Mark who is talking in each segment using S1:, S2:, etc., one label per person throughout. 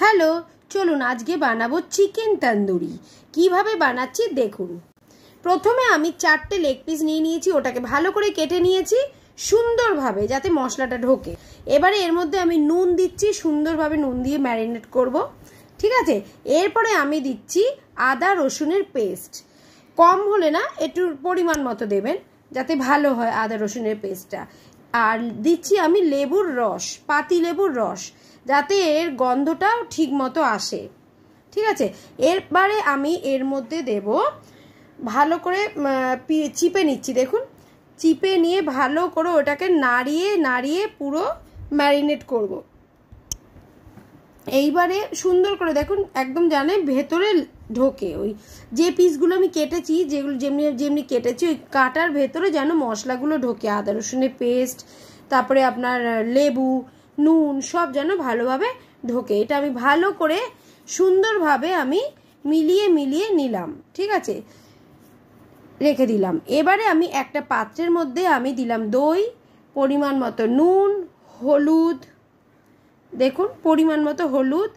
S1: Hello, চলুন আজকে বানাবো চিকেন তন্দুরি। কিভাবে বানাচ্ছি দেখুন। প্রথমে আমি 4টে লেগ পিস নিয়ে নিয়েছি, ওটাকে ভালো করে কেটে নিয়েছি সুন্দরভাবে যাতে মশলাটা ঢোকে। এবারে এর মধ্যে আমি নুন দিচ্ছি, সুন্দরভাবে নুন দিয়ে ম্যারিনেট করব, ঠিক আছে। এরপরে আমি দিচ্ছি আদা রসুনের পেস্ট। কম হলে না, একটু পরিমাণ মতো দেবেন যাতে ভালো হয় আদা রসুনের পেস্টটা। আর দিচ্ছি আমি লেবুর রস, পাতি লেবুর রস, যাতে এর গন্ধটাও ঠিক মতো আসে, ঠিক আছে। এরবারে আমি এর মধ্যে দেব, ভালো করে চিপে নিচ্ছি, দেখুন চিপে নিয়ে ভালো করে ওটাকে নাড়িয়ে নাড়িয়ে পুরো ম্যারিনেট করব। এইবারে সুন্দর করে দেখুন একদম জানে ভেতরে ঢোকে, ওই যে পিসগুলো আমি কেটেছি, যেগুলো যেমনি যেমনি কেটেছি ওই কাটার ভেতরে যেন মশলাগুলো ঢোকে, আদা রসুনের পেস্ট, তারপরে আপনার লেবু, নুন সব যেন ভালোভাবে ঢোকে। এটা আমি ভালো করে সুন্দরভাবে আমি মিলিয়ে মিলিয়ে নিলাম, ঠিক আছে, রেখে দিলাম। এবারে আমি একটা পাত্রের মধ্যে আমি দিলাম দই, পরিমাণ মতো নুন, হলুদ, দেখুন পরিমাণ মতো হলুদ,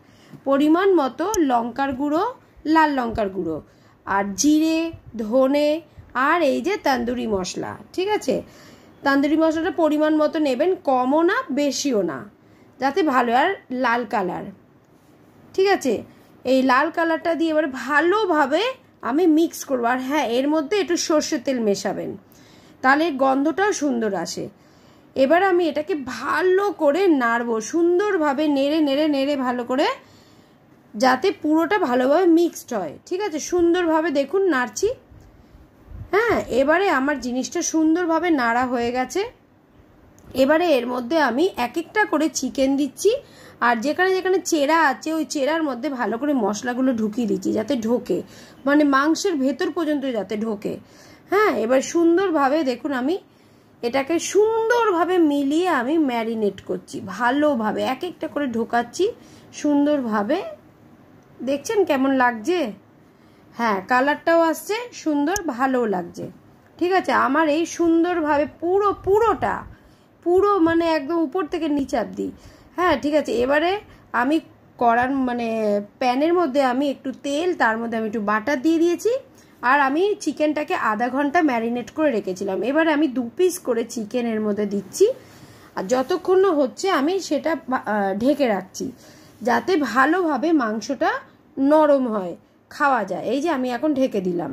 S1: পরিমাণ মতো লঙ্কার গুঁড়ো, লাল লঙ্কার গুঁড়ো, আর জিরে, ধনে, আর এই যে তন্দুরি মশলা, ঠিক আছে। তন্দুরি মশলাটা পরিমাণ মতো নেবেন, কমও না বেশিও না, যাতে ভালো। আর লাল কালার, ঠিক আছে। এই লাল কালারটা দিয়ে এবার ভালোভাবে আমি মিক্স করবো। আর হ্যাঁ, এর মধ্যে একটু সর্ষের তেল মেশাবেন, তাহলে গন্ধটাও সুন্দর আসে। এবার আমি এটাকে ভালো করে নাড়বো, সুন্দরভাবে নেড়ে নেড়ে নেড়ে ভালো করে, যাতে পুরোটা ভালোভাবে মিক্সড হয়, ঠিক আছে। সুন্দরভাবে দেখুন নাড়ছি। হ্যাঁ, এবারে আমার জিনিসটা সুন্দরভাবে নাড়া হয়ে গেছে। এবারে এর মধ্যে আমি এক একটা করে চিকেন দিচ্ছি, আর যেখানে যেখানে চেরা আছে ওই চেরার মধ্যে ভালো করে মশলাগুলো ঢুকিয়ে দিচ্ছি যাতে ঢোকে, মানে মাংসের ভেতর পর্যন্ত যাতে ঢোকে। হ্যাঁ, এবার সুন্দরভাবে দেখুন আমি এটাকে সুন্দরভাবে মিলিয়ে আমি ম্যারিনেট করছি, ভালোভাবে এক একটা করে ঢোকাচ্ছি সুন্দরভাবে। দেখছেন কেমন লাগছে? হ্যাঁ, কালারটাও আসছে সুন্দর, ভালোও লাগছে, ঠিক আছে। আমার এই সুন্দরভাবে পুরো মানে একদম উপর থেকে নিচে অবধি, হ্যাঁ ঠিক আছে। এবারে আমি কড়ার মানে প্যানের মধ্যে আমি একটু তেল, তার মধ্যে আমি একটু বাটার দিয়ে দিয়েছি, আর আমি চিকেনটাকে আধা ঘন্টা ম্যারিনেট করে রেখেছিলাম। এবারে আমি 2 পিস করে চিকেনের মধ্যে দিচ্ছি, আর যতক্ষণ না হচ্ছে আমি সেটা ঢেকে রাখছি যাতে ভালোভাবে মাংসটা নরম হয়, খাওয়া যায়। এই যে আমি এখন ঢেকে দিলাম,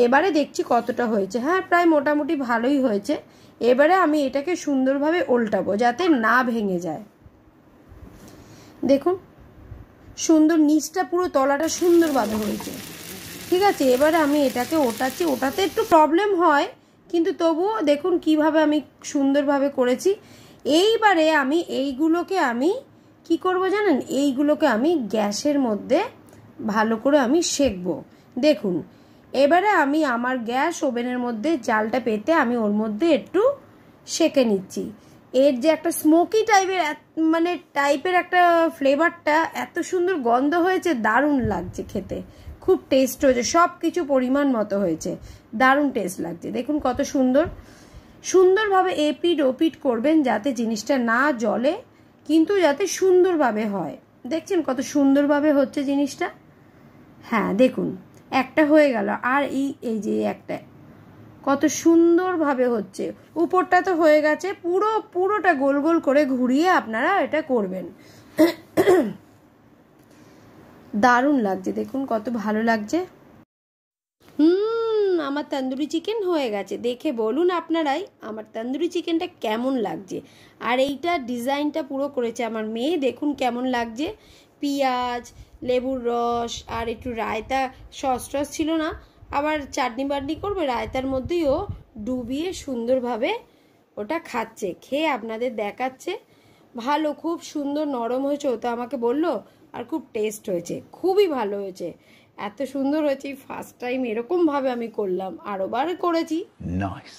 S1: এবারে দেখছি কতটা হয়েছে। হ্যাঁ, প্রায় মোটামুটি ভালোই হয়েছে। এবারে আমি এটাকে সুন্দরভাবে উল্টাবো যাতে না ভেঙে যায়। দেখুন সুন্দর, নিচটা পুরো তলাটা সুন্দরভাবে হয়েছে, ঠিক আছে। এবারে আমি এটাকে ওঠাচ্ছি, ওটাতে একটু প্রবলেম হয় কিন্তু তবুও দেখুন কিভাবে আমি সুন্দরভাবে করেছি। এইবারে আমি এইগুলোকে আমি কি করব জানেন, এইগুলোকে আমি গ্যাসের মধ্যে ভালো করে আমি সেঁকবো। দেখুন এবারে আমি আমার গ্যাস ওভেনের মধ্যে জালটা পেতে আমি ওর মধ্যে একটু সেঁকে নিচ্ছি। এর যে একটা স্মোকি টাইপের একটা ফ্লেভারটা, এত সুন্দর গন্ধ হয়েছে, দারুণ লাগছে খেতে, খুব টেস্ট হয়েছে, সব কিছু পরিমাণ মতো হয়েছে, দারুণ টেস্ট লাগছে। দেখুন কত সুন্দরভাবে এপিট ওপিট করবেন যাতে জিনিসটা না জ্বলে, কিন্তু যাতে সুন্দরভাবে হয়। দেখছেন কত সুন্দরভাবে হচ্ছে জিনিসটা। হ্যাঁ দেখুন একটা হয়ে গেল, আর এই যে একটা কত সুন্দরভাবে হচ্ছে। উপরটা তো হয়ে গেছে, পুরোটা গোল গোল করে ঘুরিয়ে আপনারা এটা করবেন। দারুণ লাগছে, দেখুন কত ভালো লাগছে। আমার তন্দুরি চিকেন হয়ে গেছে, দেখে বলুন আপনারাই আমার তন্দুরি চিকেনটা কেমন লাগছে। আর এইটা ডিজাইনটা পুরো করেছে আমার মেয়ে, দেখুন কেমন লাগছে। পেঁয়াজ, লেবুর রস, আর একটু রায়তা, সস টস ছিল না, আবার চাটনি বাটনি করবে, রায়তার মধ্যেই ও ডুবিয়ে সুন্দরভাবে ওটা খাচ্ছে, খেয়ে আপনাদের দেখাচ্ছে। ভালো, খুব সুন্দর নরম হয়েছে, ও তো আমাকে বললো, আর খুব টেস্ট হয়েছে, খুবই ভালো হয়েছে, এত সুন্দর হয়েছে। ফার্স্ট টাইম এরকমভাবে আমি করলাম, আরও বার করেছি। নাইস।